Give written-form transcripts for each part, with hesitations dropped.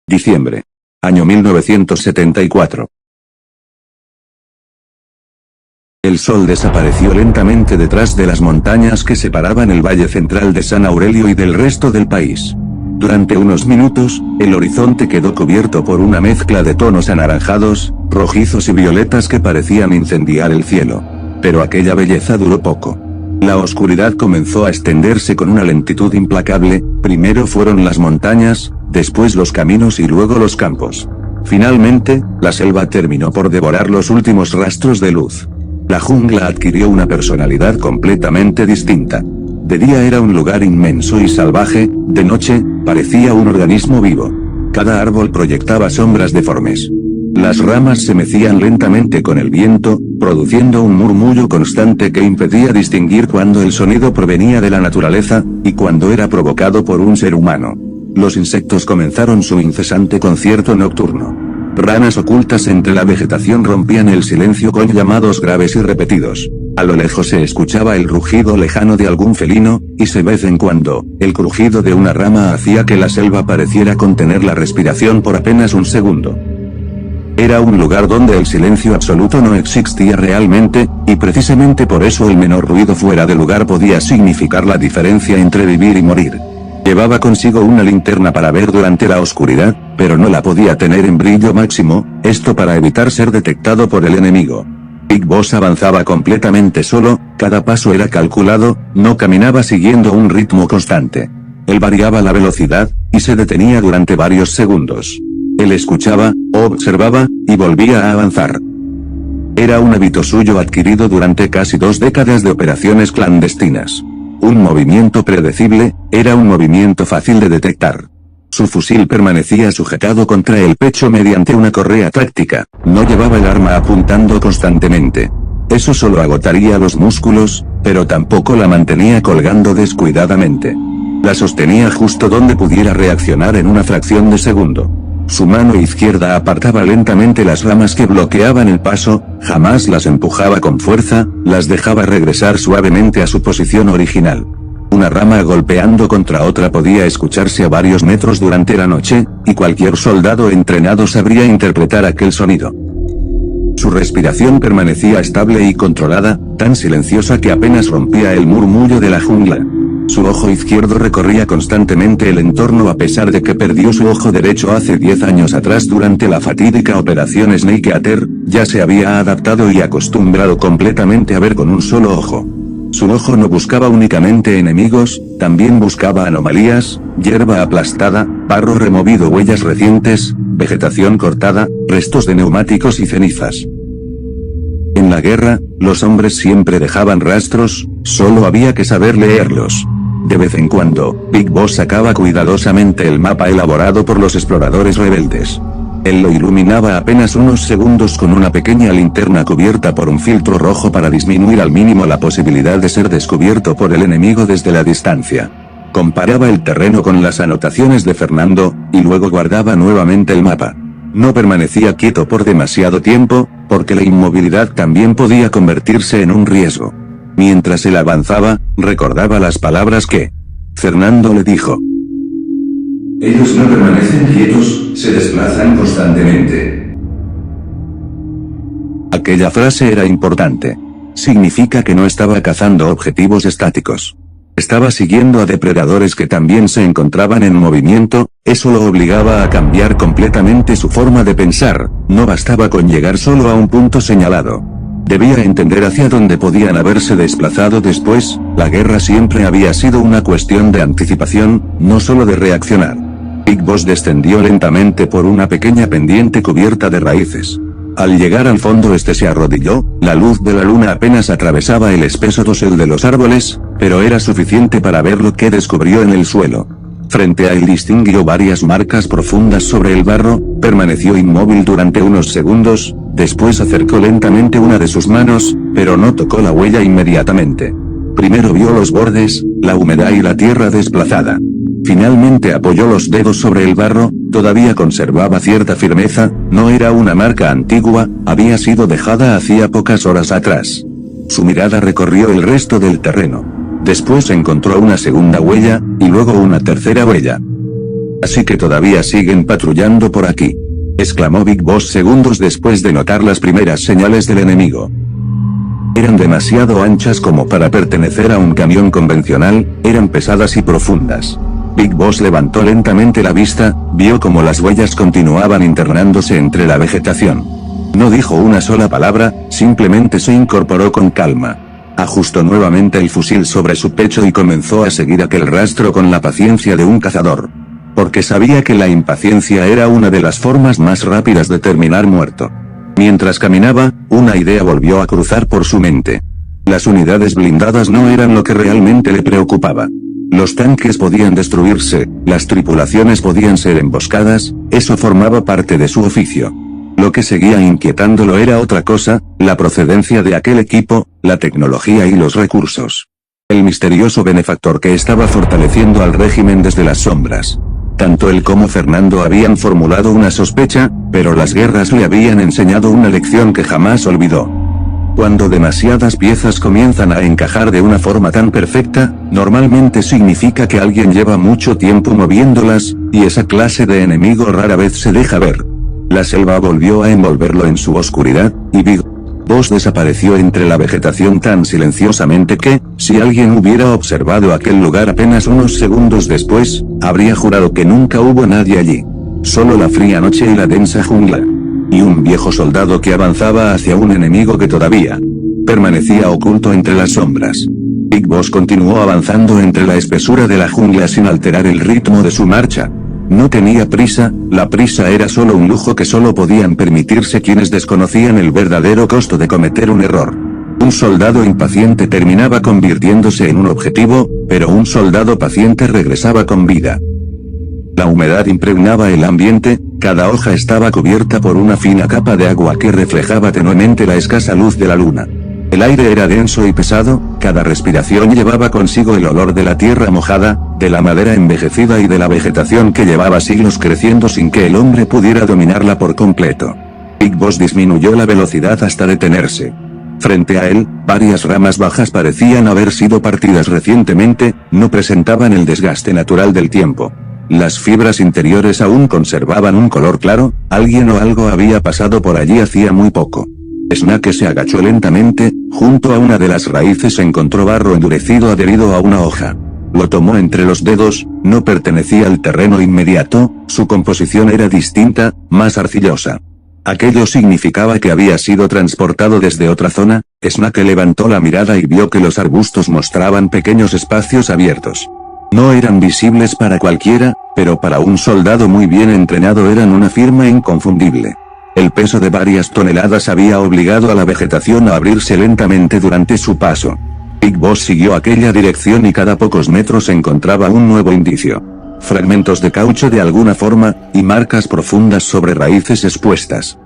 Diciembre. Año 1974. El sol desapareció lentamente detrás de las montañas que separaban el valle central de San Aurelio y del resto del país. Durante unos minutos, el horizonte quedó cubierto por una mezcla de tonos anaranjados, rojizos y violetas que parecían incendiar el cielo. Pero aquella belleza duró poco. La oscuridad comenzó a extenderse con una lentitud implacable, primero fueron las montañas, después los caminos y luego los campos. Finalmente, la selva terminó por devorar los últimos rastros de luz. La jungla adquirió una personalidad completamente distinta. De día era un lugar inmenso y salvaje, de noche, parecía un organismo vivo. Cada árbol proyectaba sombras deformes. Las ramas se mecían lentamente con el viento, produciendo un murmullo constante que impedía distinguir cuándo el sonido provenía de la naturaleza, y cuándo era provocado por un ser humano. Los insectos comenzaron su incesante concierto nocturno. Ranas ocultas entre la vegetación rompían el silencio con llamados graves y repetidos. A lo lejos se escuchaba el rugido lejano de algún felino, y de vez en cuando, el crujido de una rama hacía que la selva pareciera contener la respiración por apenas un segundo. Era un lugar donde el silencio absoluto no existía realmente, y precisamente por eso el menor ruido fuera de lugar podía significar la diferencia entre vivir y morir. Llevaba consigo una linterna para ver durante la oscuridad, pero no la podía tener en brillo máximo, esto para evitar ser detectado por el enemigo. Big Boss avanzaba completamente solo, cada paso era calculado, no caminaba siguiendo un ritmo constante. Él variaba la velocidad, y se detenía durante varios segundos. Él escuchaba, observaba, y volvía a avanzar. Era un hábito suyo adquirido durante casi 2 décadas de operaciones clandestinas. Un movimiento predecible, era un movimiento fácil de detectar. Su fusil permanecía sujetado contra el pecho mediante una correa táctica, no llevaba el arma apuntando constantemente. Eso solo agotaría los músculos, pero tampoco la mantenía colgando descuidadamente. La sostenía justo donde pudiera reaccionar en una fracción de segundo. Su mano izquierda apartaba lentamente las ramas que bloqueaban el paso, jamás las empujaba con fuerza, las dejaba regresar suavemente a su posición original. Una rama golpeando contra otra podía escucharse a varios metros durante la noche, y cualquier soldado entrenado sabría interpretar aquel sonido. Su respiración permanecía estable y controlada, tan silenciosa que apenas rompía el murmullo de la jungla. Su ojo izquierdo recorría constantemente el entorno a pesar de que perdió su ojo derecho hace 10 años atrás durante la fatídica operación Snake Eater, ya se había adaptado y acostumbrado completamente a ver con un solo ojo. Su ojo no buscaba únicamente enemigos, también buscaba anomalías, hierba aplastada, barro removido, huellas recientes, vegetación cortada, restos de neumáticos y cenizas. En la guerra, los hombres siempre dejaban rastros, solo había que saber leerlos. De vez en cuando, Big Boss sacaba cuidadosamente el mapa elaborado por los exploradores rebeldes. Él lo iluminaba apenas unos segundos con una pequeña linterna cubierta por un filtro rojo para disminuir al mínimo la posibilidad de ser descubierto por el enemigo desde la distancia. Comparaba el terreno con las anotaciones de Fernando, y luego guardaba nuevamente el mapa. No permanecía quieto por demasiado tiempo, porque la inmovilidad también podía convertirse en un riesgo. Mientras él avanzaba, recordaba las palabras que Fernando le dijo. Ellos no permanecen quietos, se desplazan constantemente. Aquella frase era importante. Significa que no estaba cazando objetivos estáticos. Estaba siguiendo a depredadores que también se encontraban en movimiento, eso lo obligaba a cambiar completamente su forma de pensar, no bastaba con llegar solo a un punto señalado. Debía entender hacia dónde podían haberse desplazado después, la guerra siempre había sido una cuestión de anticipación, no solo de reaccionar. Big Boss descendió lentamente por una pequeña pendiente cubierta de raíces. Al llegar al fondo se arrodilló, la luz de la luna apenas atravesaba el espeso dosel de los árboles, pero era suficiente para ver lo que descubrió en el suelo. Frente a él distinguió varias marcas profundas sobre el barro, permaneció inmóvil durante unos segundos, después acercó lentamente una de sus manos, pero no tocó la huella inmediatamente. Primero vio los bordes, la humedad y la tierra desplazada. Finalmente apoyó los dedos sobre el barro, todavía conservaba cierta firmeza, no era una marca antigua, había sido dejada hacía pocas horas atrás. Su mirada recorrió el resto del terreno. Después encontró una segunda huella, y luego una tercera huella. Así que todavía siguen patrullando por aquí, exclamó Big Boss segundos después de notar las primeras señales del enemigo. Eran demasiado anchas como para pertenecer a un camión convencional, eran pesadas y profundas. Big Boss levantó lentamente la vista, vio como las huellas continuaban internándose entre la vegetación. No dijo una sola palabra, simplemente se incorporó con calma. Ajustó nuevamente el fusil sobre su pecho y comenzó a seguir aquel rastro con la paciencia de un cazador. Porque sabía que la impaciencia era una de las formas más rápidas de terminar muerto. Mientras caminaba, una idea volvió a cruzar por su mente. Las unidades blindadas no eran lo que realmente le preocupaba. Los tanques podían destruirse, las tripulaciones podían ser emboscadas, eso formaba parte de su oficio. Lo que seguía inquietándolo era otra cosa, la procedencia de aquel equipo, la tecnología y los recursos. El misterioso benefactor que estaba fortaleciendo al régimen desde las sombras. Tanto él como Fernando habían formulado una sospecha, pero las guerras le habían enseñado una lección que jamás olvidó. Cuando demasiadas piezas comienzan a encajar de una forma tan perfecta, normalmente significa que alguien lleva mucho tiempo moviéndolas, y esa clase de enemigo rara vez se deja ver. La selva volvió a envolverlo en su oscuridad, y Big Boss desapareció entre la vegetación tan silenciosamente que, si alguien hubiera observado aquel lugar apenas unos segundos después, habría jurado que nunca hubo nadie allí. Solo la fría noche y la densa jungla. Y un viejo soldado que avanzaba hacia un enemigo que todavía permanecía oculto entre las sombras. Big Boss continuó avanzando entre la espesura de la jungla sin alterar el ritmo de su marcha. No tenía prisa, la prisa era solo un lujo que solo podían permitirse quienes desconocían el verdadero costo de cometer un error. Un soldado impaciente terminaba convirtiéndose en un objetivo, pero un soldado paciente regresaba con vida. La humedad impregnaba el ambiente, cada hoja estaba cubierta por una fina capa de agua que reflejaba tenuemente la escasa luz de la luna. El aire era denso y pesado, cada respiración llevaba consigo el olor de la tierra mojada, de la madera envejecida y de la vegetación que llevaba siglos creciendo sin que el hombre pudiera dominarla por completo. Big Boss disminuyó la velocidad hasta detenerse. Frente a él, varias ramas bajas parecían haber sido partidas recientemente, no presentaban el desgaste natural del tiempo. Las fibras interiores aún conservaban un color claro, alguien o algo había pasado por allí hacía muy poco. Snake se agachó lentamente, junto a una de las raíces encontró barro endurecido adherido a una hoja. Lo tomó entre los dedos, no pertenecía al terreno inmediato, su composición era distinta, más arcillosa. Aquello significaba que había sido transportado desde otra zona. Snake levantó la mirada y vio que los arbustos mostraban pequeños espacios abiertos. No eran visibles para cualquiera, pero para un soldado muy bien entrenado eran una firma inconfundible. El peso de varias toneladas había obligado a la vegetación a abrirse lentamente durante su paso. Big Boss siguió aquella dirección y cada pocos metros encontraba un nuevo indicio. Fragmentos de caucho de alguna forma, y marcas profundas sobre raíces expuestas.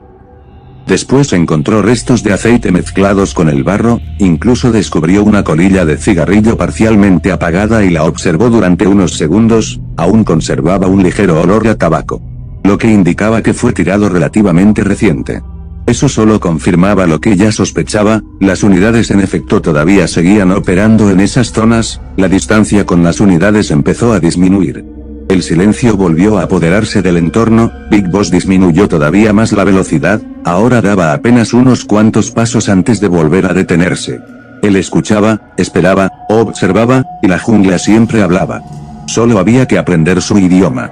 Después encontró restos de aceite mezclados con el barro, incluso descubrió una colilla de cigarrillo parcialmente apagada y la observó durante unos segundos, aún conservaba un ligero olor a tabaco. Lo que indicaba que fue tirado relativamente reciente. Eso solo confirmaba lo que ya sospechaba, las unidades en efecto todavía seguían operando en esas zonas, la distancia con las unidades empezó a disminuir. El silencio volvió a apoderarse del entorno, Big Boss disminuyó todavía más la velocidad, ahora daba apenas unos cuantos pasos antes de volver a detenerse. Él escuchaba, esperaba, observaba, y la jungla siempre hablaba. Solo había que aprender su idioma.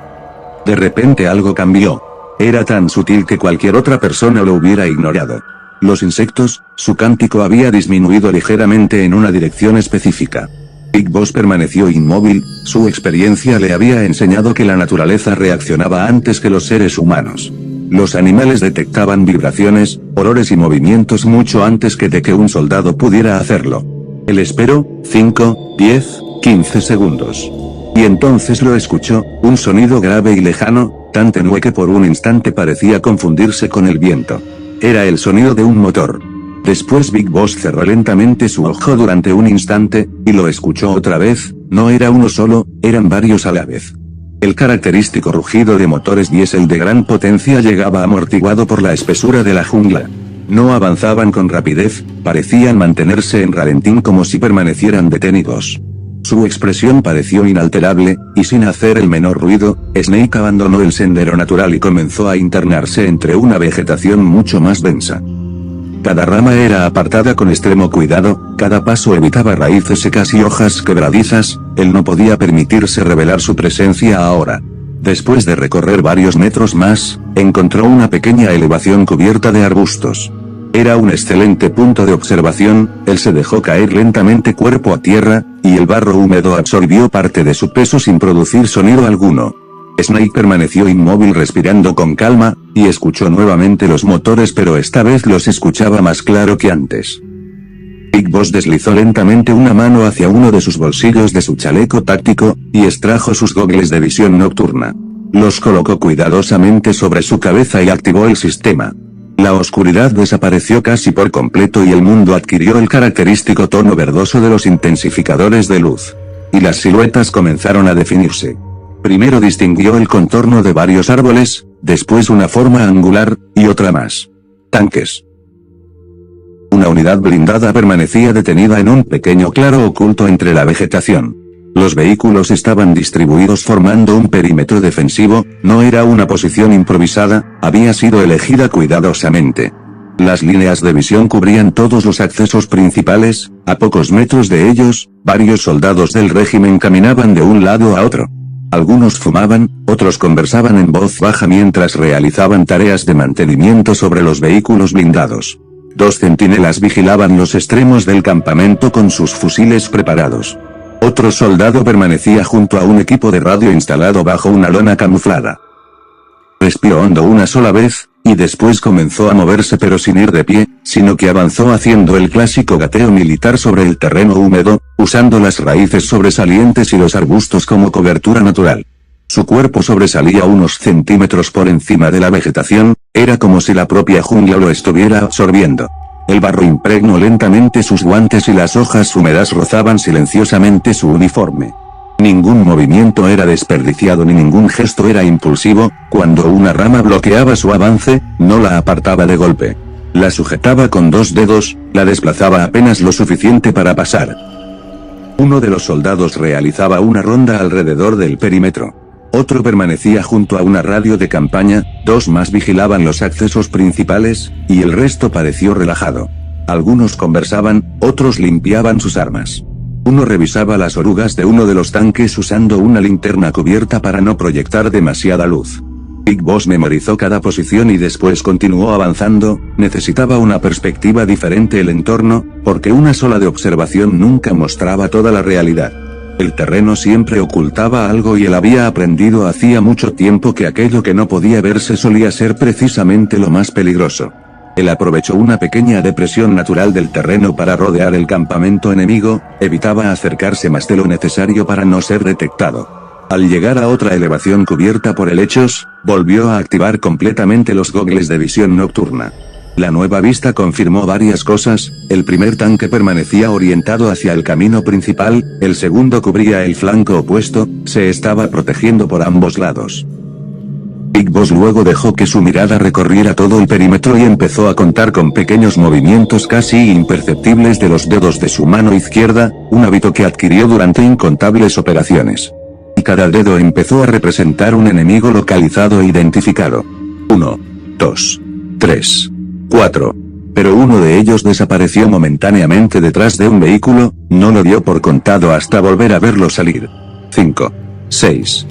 De repente algo cambió. Era tan sutil que cualquier otra persona lo hubiera ignorado. Los insectos, su cántico había disminuido ligeramente en una dirección específica. Big Boss permaneció inmóvil, su experiencia le había enseñado que la naturaleza reaccionaba antes que los seres humanos. Los animales detectaban vibraciones, olores y movimientos mucho antes de que un soldado pudiera hacerlo. Él esperó, 5, 10, 15 segundos. Y entonces lo escuchó, un sonido grave y lejano, tan tenue que por un instante parecía confundirse con el viento. Era el sonido de un motor. Después Big Boss cerró lentamente su ojo durante un instante, y lo escuchó otra vez, no era uno solo, eran varios a la vez. El característico rugido de motores diésel de gran potencia llegaba amortiguado por la espesura de la jungla. No avanzaban con rapidez, parecían mantenerse en ralentín como si permanecieran detenidos. Su expresión pareció inalterable, y sin hacer el menor ruido, Snake abandonó el sendero natural y comenzó a internarse entre una vegetación mucho más densa. Cada rama era apartada con extremo cuidado, cada paso evitaba raíces secas y hojas quebradizas, él no podía permitirse revelar su presencia ahora. Después de recorrer varios metros más, encontró una pequeña elevación cubierta de arbustos. Era un excelente punto de observación, él se dejó caer lentamente cuerpo a tierra, y el barro húmedo absorbió parte de su peso sin producir sonido alguno. Snake permaneció inmóvil respirando con calma, y escuchó nuevamente los motores, pero esta vez los escuchaba más claro que antes. Big Boss deslizó lentamente una mano hacia uno de sus bolsillos de su chaleco táctico, y extrajo sus gogles de visión nocturna. Los colocó cuidadosamente sobre su cabeza y activó el sistema. La oscuridad desapareció casi por completo y el mundo adquirió el característico tono verdoso de los intensificadores de luz. Y las siluetas comenzaron a definirse. Primero distinguió el contorno de varios árboles, después una forma angular, y otra más. Tanques. Una unidad blindada permanecía detenida en un pequeño claro oculto entre la vegetación. Los vehículos estaban distribuidos formando un perímetro defensivo, no era una posición improvisada, había sido elegida cuidadosamente. Las líneas de visión cubrían todos los accesos principales, a pocos metros de ellos, varios soldados del régimen caminaban de un lado a otro. Algunos fumaban, otros conversaban en voz baja mientras realizaban tareas de mantenimiento sobre los vehículos blindados. 2 centinelas vigilaban los extremos del campamento con sus fusiles preparados. Otro soldado permanecía junto a un equipo de radio instalado bajo una lona camuflada. Respiró hondo una sola vez, y después comenzó a moverse pero sin ir de pie, sino que avanzó haciendo el clásico gateo militar sobre el terreno húmedo, usando las raíces sobresalientes y los arbustos como cobertura natural. Su cuerpo sobresalía unos centímetros por encima de la vegetación, era como si la propia jungla lo estuviera absorbiendo. El barro impregnó lentamente sus guantes y las hojas húmedas rozaban silenciosamente su uniforme. Ningún movimiento era desperdiciado ni ningún gesto era impulsivo, cuando una rama bloqueaba su avance, no la apartaba de golpe. La sujetaba con 2 dedos, la desplazaba apenas lo suficiente para pasar. Uno de los soldados realizaba una ronda alrededor del perímetro. Otro permanecía junto a una radio de campaña, 2 más vigilaban los accesos principales, y el resto pareció relajado. Algunos conversaban, otros limpiaban sus armas. Uno revisaba las orugas de uno de los tanques usando una linterna cubierta para no proyectar demasiada luz. Big Boss memorizó cada posición y después continuó avanzando, necesitaba una perspectiva diferente el entorno, porque una sola de observación nunca mostraba toda la realidad. El terreno siempre ocultaba algo y él había aprendido hacía mucho tiempo que aquello que no podía verse solía ser precisamente lo más peligroso. Él aprovechó una pequeña depresión natural del terreno para rodear el campamento enemigo, evitaba acercarse más de lo necesario para no ser detectado. Al llegar a otra elevación cubierta por helechos, volvió a activar completamente los gogles de visión nocturna. La nueva vista confirmó varias cosas, el primer tanque permanecía orientado hacia el camino principal, el segundo cubría el flanco opuesto, se estaba protegiendo por ambos lados. Big Boss luego dejó que su mirada recorriera todo el perímetro y empezó a contar con pequeños movimientos casi imperceptibles de los dedos de su mano izquierda, un hábito que adquirió durante incontables operaciones. Y cada dedo empezó a representar un enemigo localizado e identificado. 1, 2, 3, 4. Pero uno de ellos desapareció momentáneamente detrás de un vehículo, no lo dio por contado hasta volver a verlo salir. 5, 6,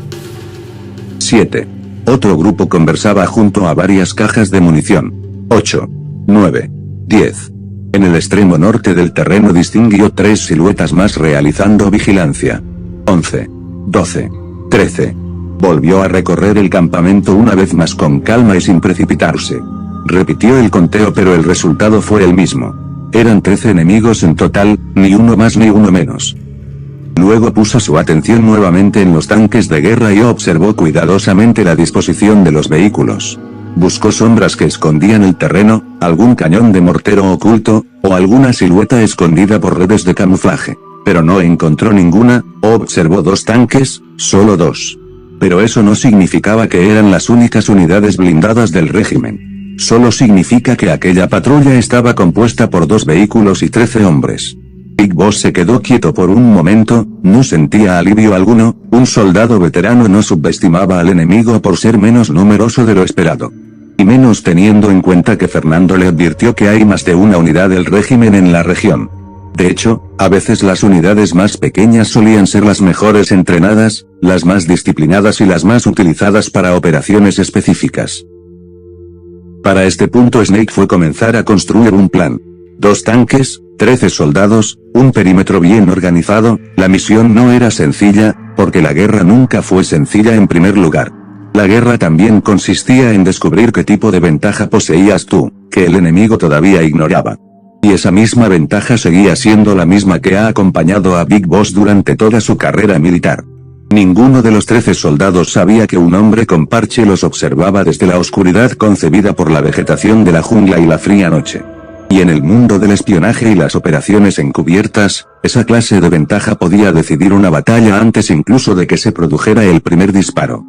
7. Otro grupo conversaba junto a varias cajas de munición. 8, 9, 10. En el extremo norte del terreno distinguió 3 siluetas más realizando vigilancia. 11, 12, 13. Volvió a recorrer el campamento una vez más con calma y sin precipitarse. Repitió el conteo pero el resultado fue el mismo. Eran 13 enemigos en total, ni uno más ni uno menos. Luego puso su atención nuevamente en los tanques de guerra y observó cuidadosamente la disposición de los vehículos. Buscó sombras que escondían el terreno, algún cañón de mortero oculto, o alguna silueta escondida por redes de camuflaje. Pero no encontró ninguna, observó 2 tanques, solo 2. Pero eso no significaba que eran las únicas unidades blindadas del régimen. Solo significa que aquella patrulla estaba compuesta por 2 vehículos y 13 hombres. Big Boss se quedó quieto por un momento, no sentía alivio alguno. Un soldado veterano no subestimaba al enemigo por ser menos numeroso de lo esperado. Y menos teniendo en cuenta que Fernando le advirtió que hay más de una unidad del régimen en la región. De hecho, a veces las unidades más pequeñas solían ser las mejores entrenadas, las más disciplinadas y las más utilizadas para operaciones específicas. Para este punto Snake fue comenzar a construir un plan. 2 tanques, 13 soldados, un perímetro bien organizado. La misión no era sencilla, porque la guerra nunca fue sencilla en primer lugar. La guerra también consistía en descubrir qué tipo de ventaja poseías tú, que el enemigo todavía ignoraba. Y esa misma ventaja seguía siendo la misma que ha acompañado a Big Boss durante toda su carrera militar. Ninguno de los 13 soldados sabía que un hombre con parche los observaba desde la oscuridad concebida por la vegetación de la jungla y la fría noche. Y en el mundo del espionaje y las operaciones encubiertas, esa clase de ventaja podía decidir una batalla antes incluso de que se produjera el primer disparo.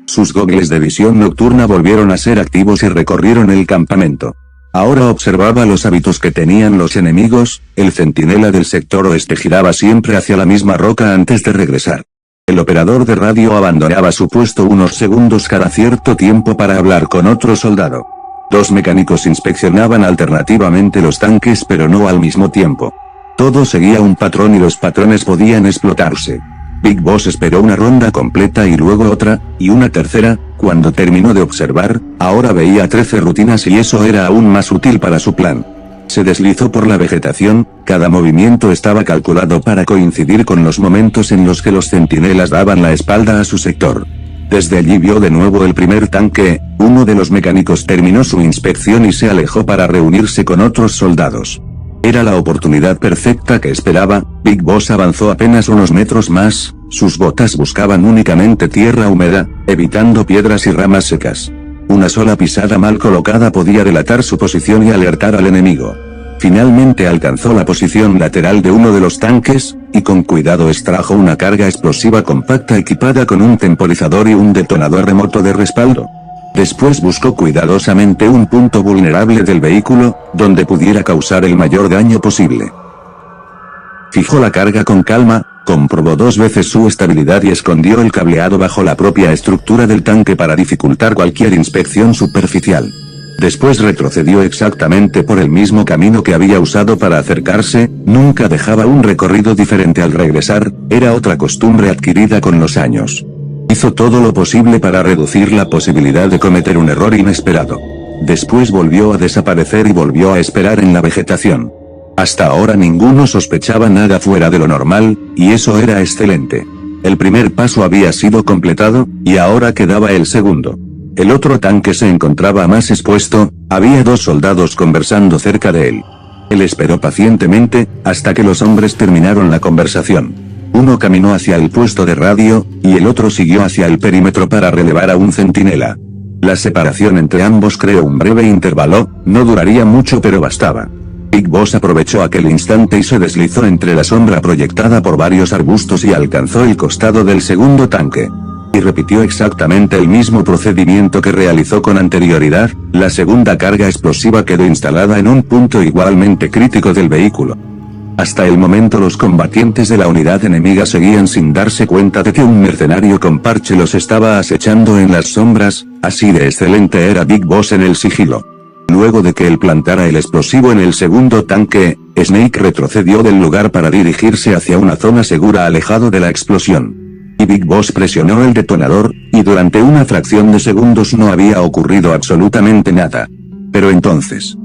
Sus gogles de visión nocturna volvieron a ser activos y recorrieron el campamento. Ahora observaba los hábitos que tenían los enemigos. El centinela del sector oeste giraba siempre hacia la misma roca antes de regresar. El operador de radio abandonaba su puesto unos segundos cada cierto tiempo para hablar con otro soldado. 2 mecánicos inspeccionaban alternativamente los tanques pero no al mismo tiempo. Todo seguía un patrón y los patrones podían explotarse. Big Boss esperó una ronda completa y luego otra, y una tercera. Cuando terminó de observar, ahora veía 13 rutinas y eso era aún más útil para su plan. Se deslizó por la vegetación, cada movimiento estaba calculado para coincidir con los momentos en los que los centinelas daban la espalda a su sector. Desde allí vio de nuevo el primer tanque. Uno de los mecánicos terminó su inspección y se alejó para reunirse con otros soldados. Era la oportunidad perfecta que esperaba. Big Boss avanzó apenas unos metros más, sus botas buscaban únicamente tierra húmeda, evitando piedras y ramas secas. Una sola pisada mal colocada podía delatar su posición y alertar al enemigo. Finalmente alcanzó la posición lateral de uno de los tanques, y con cuidado extrajo una carga explosiva compacta equipada con un temporizador y un detonador remoto de respaldo. Después buscó cuidadosamente un punto vulnerable del vehículo, donde pudiera causar el mayor daño posible. Fijó la carga con calma, comprobó 2 veces su estabilidad y escondió el cableado bajo la propia estructura del tanque para dificultar cualquier inspección superficial. Después retrocedió exactamente por el mismo camino que había usado para acercarse. Nunca dejaba un recorrido diferente al regresar, era otra costumbre adquirida con los años. Hizo todo lo posible para reducir la posibilidad de cometer un error inesperado. Después volvió a desaparecer y volvió a esperar en la vegetación. Hasta ahora ninguno sospechaba nada fuera de lo normal, y eso era excelente. El primer paso había sido completado, y ahora quedaba el segundo. El otro tanque se encontraba más expuesto, había 2 soldados conversando cerca de él. Él esperó pacientemente, hasta que los hombres terminaron la conversación. Uno caminó hacia el puesto de radio, y el otro siguió hacia el perímetro para relevar a un centinela. La separación entre ambos creó un breve intervalo, no duraría mucho pero bastaba. Big Boss aprovechó aquel instante y se deslizó entre la sombra proyectada por varios arbustos y alcanzó el costado del segundo tanque. Y repitió exactamente el mismo procedimiento que realizó con anterioridad. La segunda carga explosiva quedó instalada en un punto igualmente crítico del vehículo. Hasta el momento los combatientes de la unidad enemiga seguían sin darse cuenta de que un mercenario con parche los estaba acechando en las sombras. Así de excelente era Big Boss en el sigilo. Luego de que él plantara el explosivo en el segundo tanque, Snake retrocedió del lugar para dirigirse hacia una zona segura alejado de la explosión. Y Big Boss presionó el detonador, y durante una fracción de segundos no había ocurrido absolutamente nada. Pero entonces...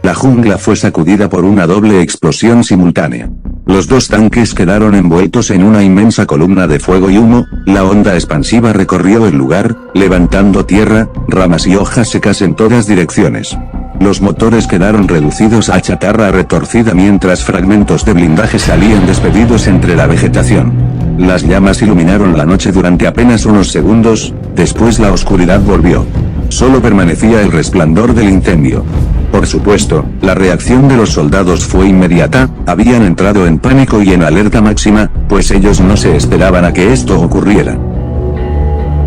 la jungla fue sacudida por una doble explosión simultánea. Los 2 tanques quedaron envueltos en una inmensa columna de fuego y humo. La onda expansiva recorrió el lugar, levantando tierra, ramas y hojas secas en todas direcciones. Los motores quedaron reducidos a chatarra retorcida mientras fragmentos de blindaje salían despedidos entre la vegetación. Las llamas iluminaron la noche durante apenas unos segundos, después la oscuridad volvió. Solo permanecía el resplandor del incendio. Por supuesto, la reacción de los soldados fue inmediata, habían entrado en pánico y en alerta máxima, pues ellos no se esperaban a que esto ocurriera.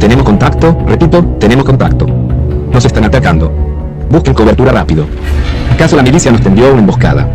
Tenemos contacto, repito, tenemos contacto. Nos están atacando. Busquen cobertura rápido. ¿Acaso la milicia nos tendió una emboscada?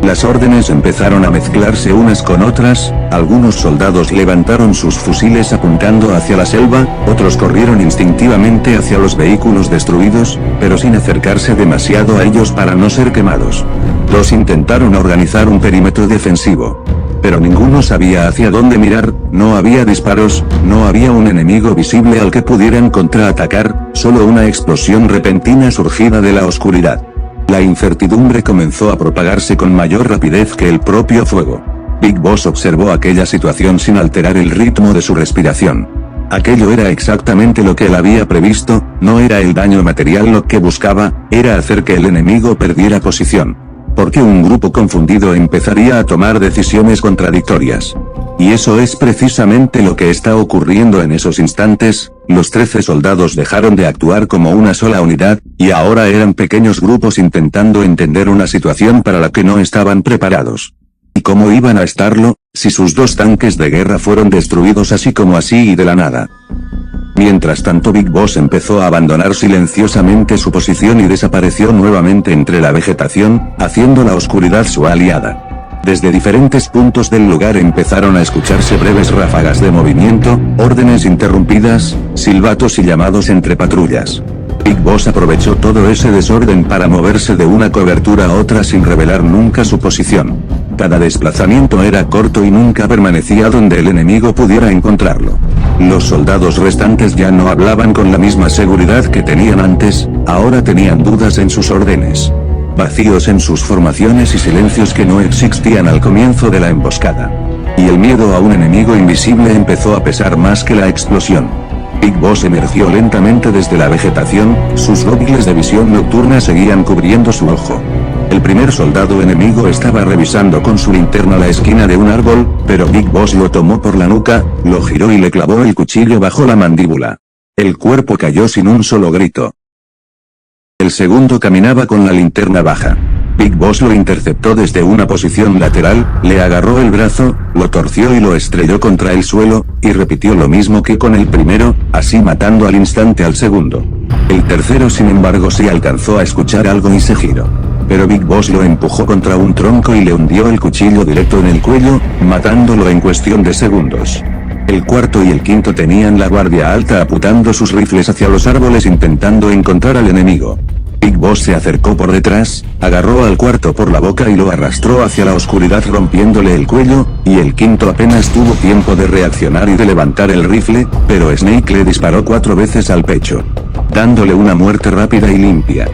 Las órdenes empezaron a mezclarse unas con otras, algunos soldados levantaron sus fusiles apuntando hacia la selva, otros corrieron instintivamente hacia los vehículos destruidos, pero sin acercarse demasiado a ellos para no ser quemados. Los intentaron organizar un perímetro defensivo. Pero ninguno sabía hacia dónde mirar, no había disparos, no había un enemigo visible al que pudieran contraatacar, solo una explosión repentina surgida de la oscuridad. La incertidumbre comenzó a propagarse con mayor rapidez que el propio fuego. Big Boss observó aquella situación sin alterar el ritmo de su respiración. Aquello era exactamente lo que él había previsto, no era el daño material lo que buscaba, era hacer que el enemigo perdiera posición. Porque un grupo confundido empezaría a tomar decisiones contradictorias. Y eso es precisamente lo que está ocurriendo en esos instantes. Los 13 soldados dejaron de actuar como una sola unidad, y ahora eran pequeños grupos intentando entender una situación para la que no estaban preparados. ¿Y cómo iban a estarlo, si sus 2 tanques de guerra fueron destruidos así como así y de la nada? Mientras tanto Big Boss empezó a abandonar silenciosamente su posición y desapareció nuevamente entre la vegetación, haciendo la oscuridad su aliada. Desde diferentes puntos del lugar empezaron a escucharse breves ráfagas de movimiento, órdenes interrumpidas, silbatos y llamados entre patrullas. Big Boss aprovechó todo ese desorden para moverse de una cobertura a otra sin revelar nunca su posición. Cada desplazamiento era corto y nunca permanecía donde el enemigo pudiera encontrarlo. Los soldados restantes ya no hablaban con la misma seguridad que tenían antes, ahora tenían dudas en sus órdenes. Vacíos en sus formaciones y silencios que no existían al comienzo de la emboscada. Y el miedo a un enemigo invisible empezó a pesar más que la explosión. Big Boss emergió lentamente desde la vegetación, sus gógiles de visión nocturna seguían cubriendo su ojo. El primer soldado enemigo estaba revisando con su linterna la esquina de un árbol, pero Big Boss lo tomó por la nuca, lo giró y le clavó el cuchillo bajo la mandíbula. El cuerpo cayó sin un solo grito. El segundo caminaba con la linterna baja. Big Boss lo interceptó desde una posición lateral, le agarró el brazo, lo torció y lo estrelló contra el suelo, y repitió lo mismo que con el primero, así matando al instante al segundo. El tercero sin embargo sí alcanzó a escuchar algo y se giró. Pero Big Boss lo empujó contra un tronco y le hundió el cuchillo directo en el cuello, matándolo en cuestión de segundos. El cuarto y el quinto tenían la guardia alta apuntando sus rifles hacia los árboles intentando encontrar al enemigo. Big Boss se acercó por detrás, agarró al cuarto por la boca y lo arrastró hacia la oscuridad rompiéndole el cuello, y el quinto apenas tuvo tiempo de reaccionar y de levantar el rifle, pero Snake le disparó 4 veces al pecho, dándole una muerte rápida y limpia.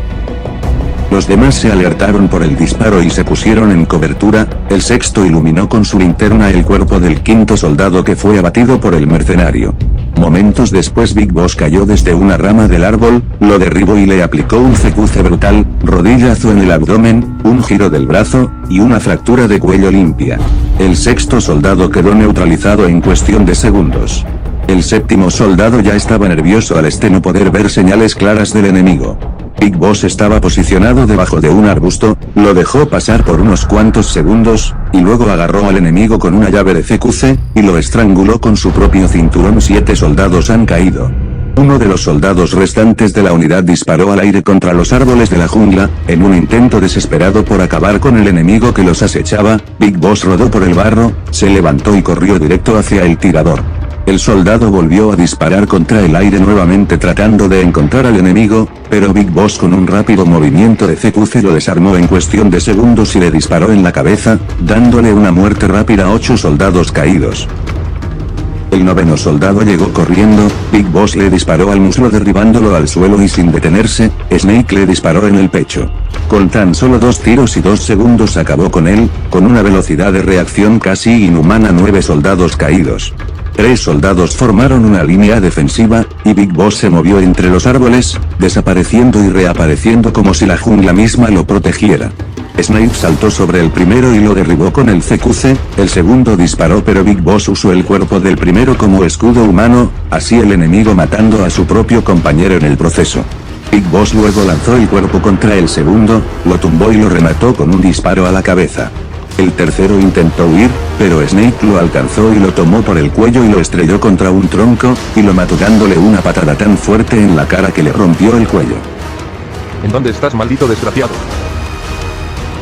Los demás se alertaron por el disparo y se pusieron en cobertura, el sexto iluminó con su linterna el cuerpo del quinto soldado que fue abatido por el mercenario. Momentos después Big Boss cayó desde una rama del árbol, lo derribó y le aplicó un CQC brutal, rodillazo en el abdomen, un giro del brazo, y una fractura de cuello limpia. El sexto soldado quedó neutralizado en cuestión de segundos. El séptimo soldado ya estaba nervioso al no poder ver señales claras del enemigo. Big Boss estaba posicionado debajo de un arbusto, lo dejó pasar por unos cuantos segundos, y luego agarró al enemigo con una llave de CQC, y lo estranguló con su propio cinturón. 7 soldados han caído. Uno de los soldados restantes de la unidad disparó al aire contra los árboles de la jungla, en un intento desesperado por acabar con el enemigo que los acechaba. Big Boss rodó por el barro, se levantó y corrió directo hacia el tirador. El soldado volvió a disparar contra el aire nuevamente tratando de encontrar al enemigo, pero Big Boss con un rápido movimiento de CQC lo desarmó en cuestión de segundos y le disparó en la cabeza, dándole una muerte rápida a 8 soldados caídos. El 9º soldado llegó corriendo, Big Boss le disparó al muslo derribándolo al suelo y sin detenerse, Snake le disparó en el pecho. Con tan solo 2 tiros y 2 segundos acabó con él, con una velocidad de reacción casi inhumana. 9 soldados caídos. 3 soldados formaron una línea defensiva, y Big Boss se movió entre los árboles, desapareciendo y reapareciendo como si la jungla misma lo protegiera. Snake saltó sobre el primero y lo derribó con el CQC, el segundo disparó pero Big Boss usó el cuerpo del primero como escudo humano, así el enemigo matando a su propio compañero en el proceso. Big Boss luego lanzó el cuerpo contra el segundo, lo tumbó y lo remató con un disparo a la cabeza. El tercero intentó huir, pero Snake lo alcanzó y lo tomó por el cuello y lo estrelló contra un tronco, y lo mató dándole una patada tan fuerte en la cara que le rompió el cuello. ¿En dónde estás, maldito desgraciado?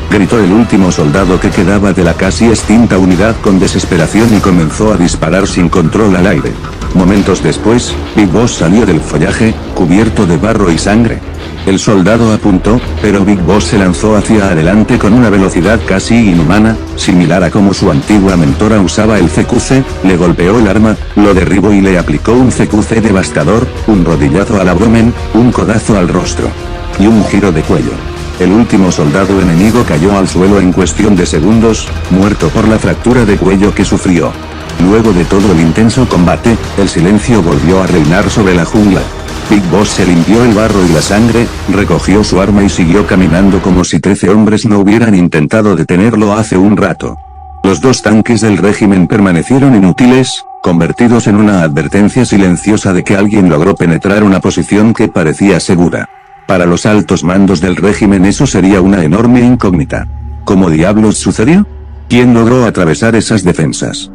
Gritó el último soldado que quedaba de la casi extinta unidad con desesperación y comenzó a disparar sin control al aire. Momentos después, Big Boss salió del follaje, cubierto de barro y sangre. El soldado apuntó, pero Big Boss se lanzó hacia adelante con una velocidad casi inhumana, similar a como su antigua mentora usaba el CQC, le golpeó el arma, lo derribó y le aplicó un CQC devastador, un rodillazo al abdomen, un codazo al rostro. Y un giro de cuello. El último soldado enemigo cayó al suelo en cuestión de segundos, muerto por la fractura de cuello que sufrió. Luego de todo el intenso combate, el silencio volvió a reinar sobre la jungla. Big Boss se limpió el barro y la sangre, recogió su arma y siguió caminando como si 13 hombres no hubieran intentado detenerlo hace un rato. Los 2 tanques del régimen permanecieron inútiles, convertidos en una advertencia silenciosa de que alguien logró penetrar una posición que parecía segura. Para los altos mandos del régimen eso sería una enorme incógnita. ¿Cómo diablos sucedió? ¿Quién logró atravesar esas defensas?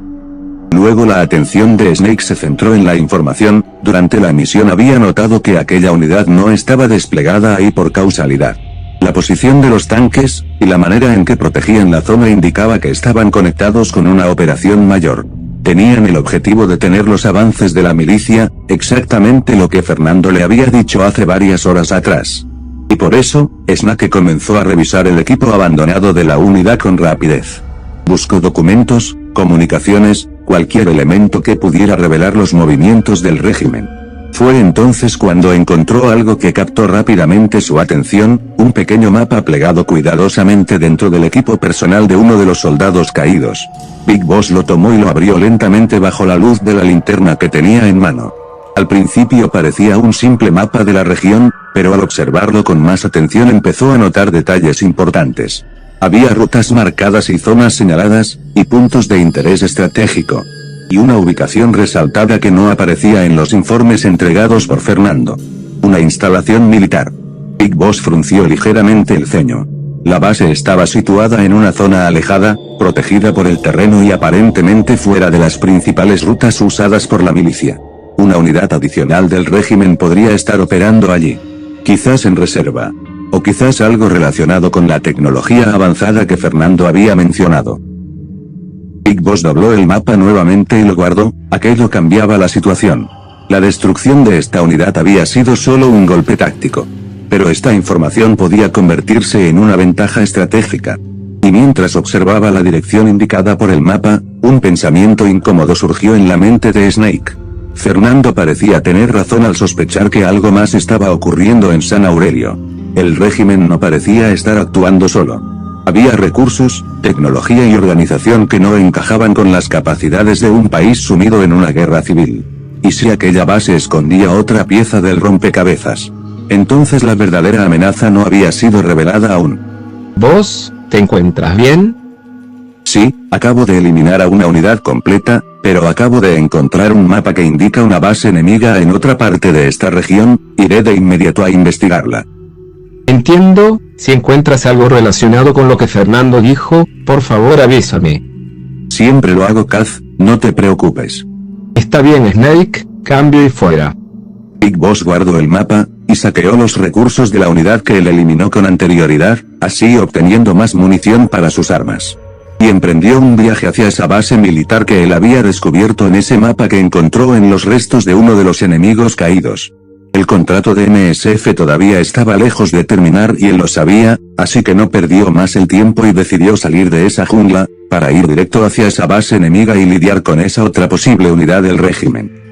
Luego la atención de Snake se centró en la información. Durante la misión había notado que aquella unidad no estaba desplegada ahí por causalidad. La posición de los tanques, y la manera en que protegían la zona indicaba que estaban conectados con una operación mayor. Tenían el objetivo de detener los avances de la milicia, exactamente lo que Fernando le había dicho hace varias horas atrás. Y por eso, Snake comenzó a revisar el equipo abandonado de la unidad con rapidez. Buscó documentos, comunicaciones, cualquier elemento que pudiera revelar los movimientos del régimen. Fue entonces cuando encontró algo que captó rápidamente su atención, un pequeño mapa plegado cuidadosamente dentro del equipo personal de uno de los soldados caídos. Big Boss lo tomó y lo abrió lentamente bajo la luz de la linterna que tenía en mano. Al principio parecía un simple mapa de la región, pero al observarlo con más atención empezó a notar detalles importantes. Había rutas marcadas y zonas señaladas, y puntos de interés estratégico. Y una ubicación resaltada que no aparecía en los informes entregados por Fernando. Una instalación militar. Big Boss frunció ligeramente el ceño. La base estaba situada en una zona alejada, protegida por el terreno y aparentemente fuera de las principales rutas usadas por la milicia. Una unidad adicional del régimen podría estar operando allí. Quizás en reserva. O quizás algo relacionado con la tecnología avanzada que Fernando había mencionado. Big Boss dobló el mapa nuevamente y lo guardó. Aquello cambiaba la situación. La destrucción de esta unidad había sido solo un golpe táctico. Pero esta información podía convertirse en una ventaja estratégica. Y mientras observaba la dirección indicada por el mapa, un pensamiento incómodo surgió en la mente de Snake. Fernando parecía tener razón al sospechar que algo más estaba ocurriendo en San Aurelio. El régimen no parecía estar actuando solo. Había recursos, tecnología y organización que no encajaban con las capacidades de un país sumido en una guerra civil. ¿Y si aquella base escondía otra pieza del rompecabezas? Entonces la verdadera amenaza no había sido revelada aún. ¿Vos, te encuentras bien? Sí, acabo de eliminar a una unidad completa, pero acabo de encontrar un mapa que indica una base enemiga en otra parte de esta región. Iré de inmediato a investigarla. Entiendo. Si encuentras algo relacionado con lo que Fernando dijo, por favor avísame. Siempre lo hago, Kaz, no te preocupes. Está bien, Snake, cambio y fuera. Big Boss guardó el mapa, y saqueó los recursos de la unidad que él eliminó con anterioridad, así obteniendo más munición para sus armas. Y emprendió un viaje hacia esa base militar que él había descubierto en ese mapa que encontró en los restos de uno de los enemigos caídos. El contrato de MSF todavía estaba lejos de terminar y él lo sabía, así que no perdió más el tiempo y decidió salir de esa jungla, para ir directo hacia esa base enemiga y lidiar con esa otra posible unidad del régimen.